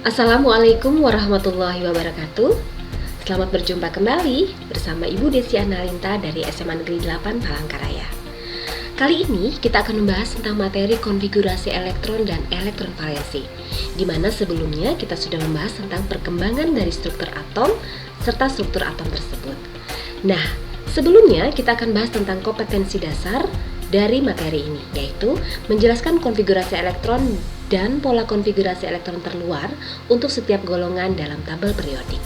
Assalamualaikum warahmatullahi wabarakatuh. Selamat berjumpa kembali bersama Ibu Desi Analinta dari SMA Negeri 8 Palangkaraya. Kali ini kita akan membahas tentang materi konfigurasi elektron dan elektron valensi, di mana sebelumnya kita sudah membahas tentang perkembangan dari struktur atom serta struktur atom tersebut. Nah, sebelumnya kita akan bahas tentang kompetensi dasar dari materi ini, yaitu menjelaskan konfigurasi elektron dan pola konfigurasi elektron terluar untuk setiap golongan dalam tabel periodik.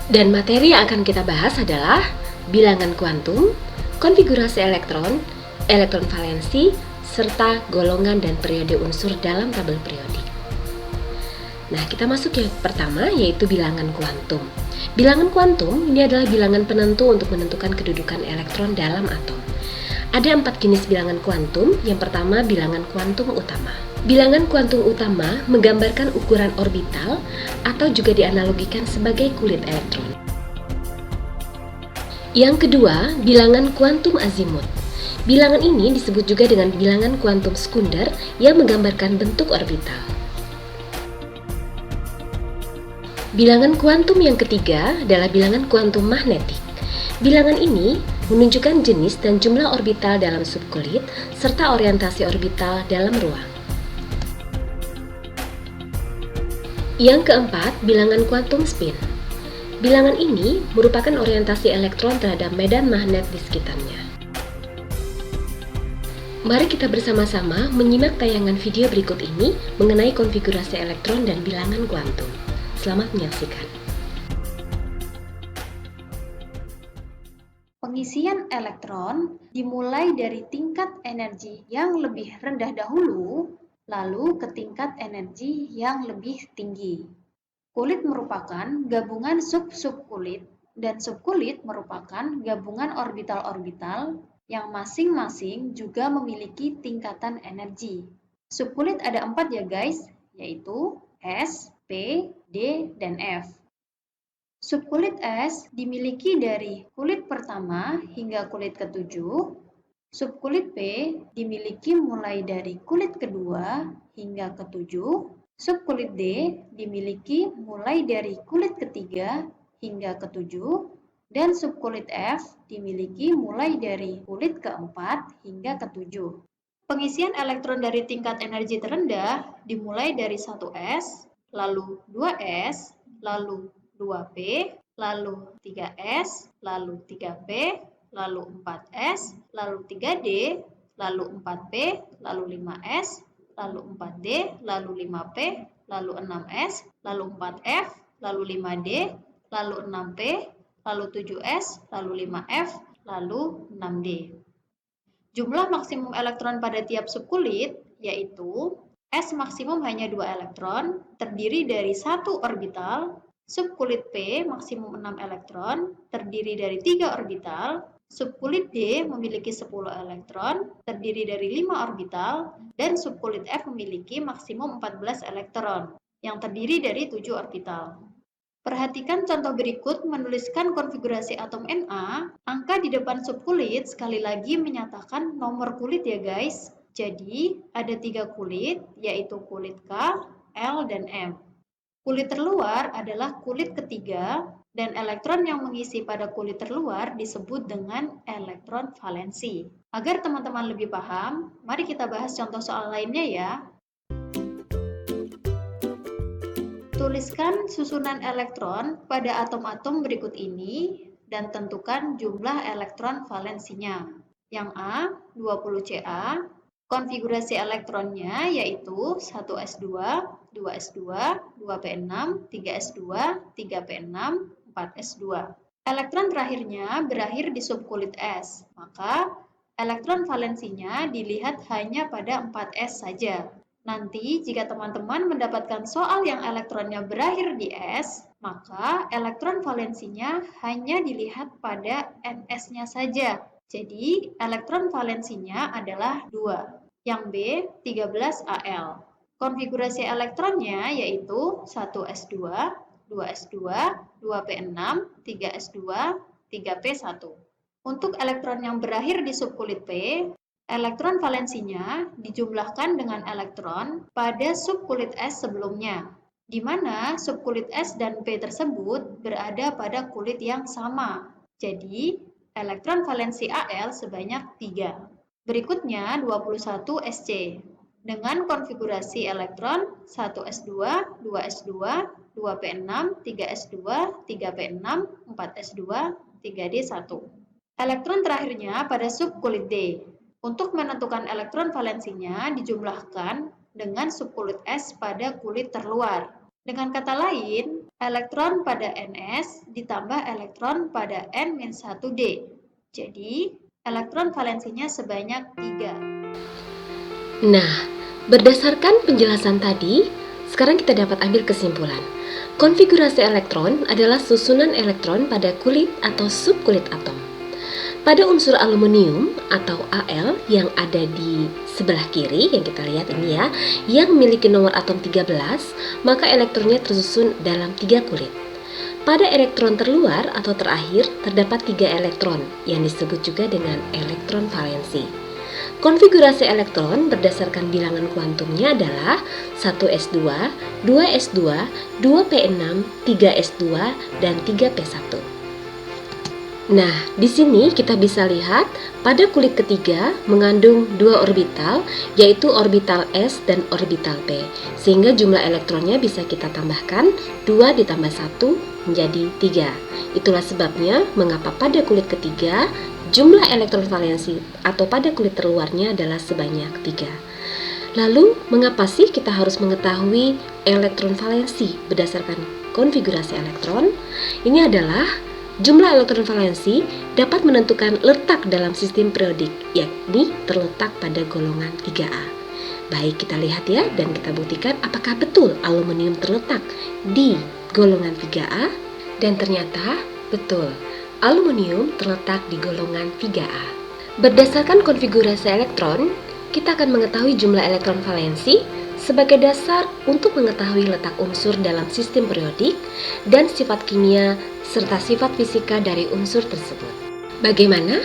Dan materi yang akan kita bahas adalah bilangan kuantum, konfigurasi elektron, elektron valensi, serta golongan dan periode unsur dalam tabel periodik. Nah, kita masuk yang pertama, yaitu bilangan kuantum. Bilangan kuantum ini adalah bilangan penentu untuk menentukan kedudukan elektron dalam atom. Ada 4 jenis bilangan kuantum. Yang pertama, bilangan kuantum utama. Bilangan kuantum utama menggambarkan ukuran orbital atau juga dianalogikan sebagai kulit elektron. Yang kedua, bilangan kuantum azimut. Bilangan ini disebut juga dengan bilangan kuantum sekunder yang menggambarkan bentuk orbital. Bilangan kuantum yang ketiga adalah bilangan kuantum magnetik. Bilangan ini menunjukkan jenis dan jumlah orbital dalam subkulit serta orientasi orbital dalam ruang. Yang keempat, bilangan kuantum spin. Bilangan ini merupakan orientasi elektron terhadap medan magnet di sekitarnya. Mari kita bersama-sama menyimak tayangan video berikut ini mengenai konfigurasi elektron dan bilangan kuantum. Selamat menyaksikan. Pengisian elektron dimulai dari tingkat energi yang lebih rendah dahulu, lalu ke tingkat energi yang lebih tinggi. Kulit merupakan gabungan sub-subkulit, dan subkulit merupakan gabungan orbital-orbital yang masing-masing juga memiliki tingkatan energi. Subkulit ada 4 ya guys, yaitu S, P, D, dan F. Subkulit S dimiliki dari kulit pertama hingga kulit ketujuh. Subkulit P dimiliki mulai dari kulit kedua hingga ketujuh. Subkulit D dimiliki mulai dari kulit ketiga hingga ketujuh. Dan subkulit F dimiliki mulai dari kulit keempat hingga ketujuh. Pengisian elektron dari tingkat energi terendah dimulai dari 1S, lalu 2S, lalu 2P, lalu 3S, lalu 3P, lalu 4S, lalu 3D, lalu 4P, lalu 5S, lalu 4D, lalu 5P, lalu 6S, lalu 4F, lalu 5D, lalu 6P, lalu 7S, lalu 5F, lalu 6D. Jumlah maksimum elektron pada tiap subkulit yaitu S maksimum hanya 2 elektron, terdiri dari 1 orbital. Subkulit P maksimum 6 elektron, terdiri dari 3 orbital. Subkulit D memiliki 10 elektron, terdiri dari 5 orbital. Dan subkulit F memiliki maksimum 14 elektron, yang terdiri dari 7 orbital. Perhatikan contoh berikut menuliskan konfigurasi atom Na. Angka di depan subkulit sekali lagi menyatakan nomor kulit ya guys. Jadi ada 3 kulit, yaitu kulit K, L, dan M. Kulit terluar adalah kulit ketiga, dan elektron yang mengisi pada kulit terluar disebut dengan elektron valensi. Agar teman-teman lebih paham, mari kita bahas contoh soal lainnya ya. Tuliskan susunan elektron pada atom-atom berikut ini dan tentukan jumlah elektron valensinya. Yang A, 20 Ca. Konfigurasi elektronnya yaitu 1s2, 2s2, 2p6, 3s2, 3p6, 4s2. Elektron terakhirnya berakhir di subkulit S, maka elektron valensinya dilihat hanya pada 4s saja. Nanti jika teman-teman mendapatkan soal yang elektronnya berakhir di S, maka elektron valensinya hanya dilihat pada ns-nya saja. Jadi, elektron valensinya adalah 2. Yang B, 13Al. Konfigurasi elektronnya yaitu 1s2, 2s2, 2p6, 3s2, 3p1. Untuk elektron yang berakhir di subkulit P, elektron valensinya dijumlahkan dengan elektron pada subkulit S sebelumnya. di mana subkulit S dan P tersebut berada pada kulit yang sama. Jadi, elektron valensi Al sebanyak 3. Berikutnya 21 Sc dengan konfigurasi elektron 1s2, 2s2, 2p6, 3s2, 3p6, 4s2, 3d1. Elektron terakhirnya pada subkulit D. Untuk menentukan elektron valensinya dijumlahkan dengan subkulit S pada kulit terluar. Dengan kata lain, elektron pada Ns ditambah elektron pada N-1d. Jadi, elektron valensinya sebanyak 3. Nah, berdasarkan penjelasan tadi, sekarang kita dapat ambil kesimpulan. Konfigurasi elektron adalah susunan elektron pada kulit atau subkulit atom. Pada unsur aluminium atau Al yang ada di sebelah kiri yang kita lihat ini ya, yang memiliki nomor atom 13, maka elektronnya tersusun dalam 3 kulit. Pada elektron terluar atau terakhir terdapat 3 elektron yang disebut juga dengan elektron valensi. Konfigurasi elektron berdasarkan bilangan kuantumnya adalah 1s2, 2s2, 2p6, 3s2, dan 3p1. Nah, di sini kita bisa lihat pada kulit ketiga mengandung 2 orbital, yaitu orbital S dan orbital P, sehingga jumlah elektronnya bisa kita tambahkan 2 ditambah 1 menjadi 3. Itulah sebabnya mengapa pada kulit ketiga jumlah elektron valensi atau pada kulit terluarnya adalah sebanyak 3. Lalu, mengapa sih kita harus mengetahui elektron valensi berdasarkan konfigurasi elektron? Ini adalah jumlah elektron valensi dapat menentukan letak dalam sistem periodik, yakni terletak pada golongan 3A. Baik, kita lihat ya dan kita buktikan apakah betul aluminium terletak di golongan 3A. Dan ternyata betul, aluminium terletak di golongan 3A. Berdasarkan konfigurasi elektron, kita akan mengetahui jumlah elektron valensi sebagai dasar untuk mengetahui letak unsur dalam sistem periodik dan sifat kimia serta sifat fisika dari unsur tersebut. Bagaimana?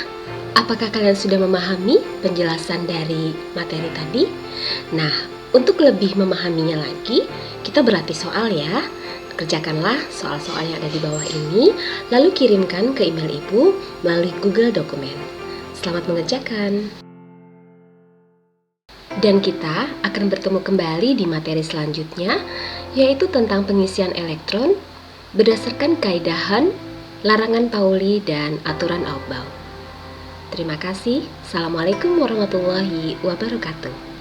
Apakah kalian sudah memahami penjelasan dari materi tadi? Nah, untuk lebih memahaminya lagi, kita berlatih soal ya. Kerjakanlah soal-soal yang ada di bawah ini, lalu kirimkan ke email Ibu melalui Google Dokumen. Selamat mengerjakan. Dan kita akan bertemu kembali di materi selanjutnya, yaitu tentang pengisian elektron berdasarkan kaidahan, larangan Pauli, dan aturan Aufbau. Terima kasih. Assalamualaikum warahmatullahi wabarakatuh.